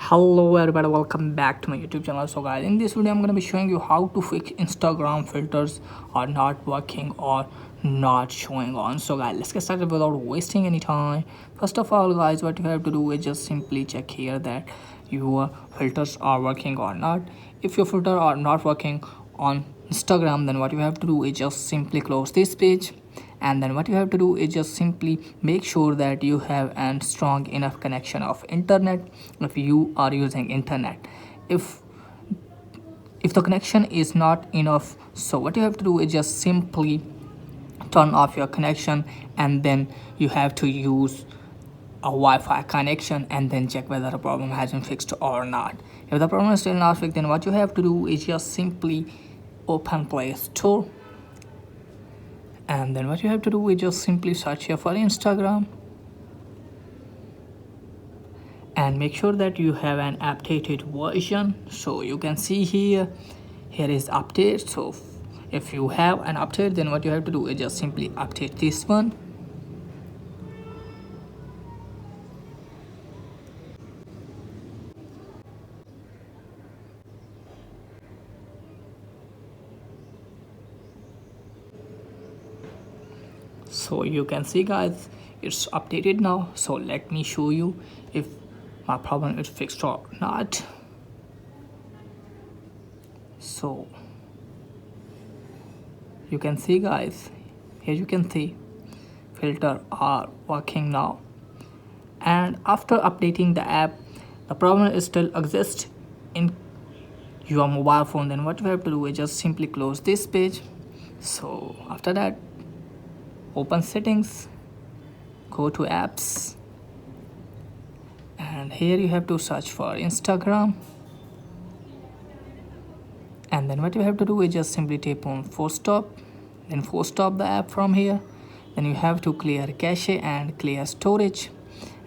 Hello everybody, welcome back to my YouTube channel. So guys, in this video I'm going to be showing you how to fix Instagram filters are not working or not showing on. So guys, let's get started without wasting any time. First of all guys, what you have to do is just simply check here that your filters are working or not. If your filter are not working on Instagram, then what you have to do is just simply close this page, and then what you have to do is just simply make sure that you have a strong enough connection of internet if you are using internet. If the connection is not enough, so what you have to do is just simply turn off your connection, and then you have to use a Wi-Fi connection and then check whether the problem has been fixed or not. If the problem is still not fixed, then what you have to do is just simply open Play Store, and then what you have to do is just simply search here for Instagram and make sure that you have an updated version. So you can see here is update. So if you have an update, then what you have to do is just simply update this one. So you can see guys, it's updated now. So let me show you if my problem is fixed or not. So you can see guys, here you can see filter are working now, and after updating the app the problem is still exists in your mobile phone. Then what you have to do is just simply close this page. So after that, open settings, go to apps, and here you have to search for Instagram, and then what you have to do is just simply tap on force stop, then force stop the app from here. Then you have to clear cache and clear storage,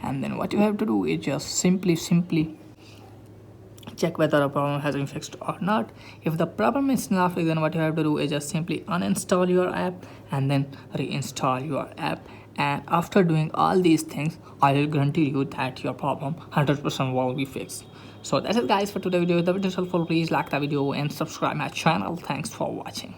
and then what you have to do is just simply check whether a problem has been fixed or not. If the problem is not fixed, then what you have to do is just simply uninstall your app and then reinstall your app. And after doing all these things, I will guarantee you that your problem 100% will be fixed. So that's it guys for today's video. If the video is helpful, please like the video and subscribe my channel. Thanks for watching.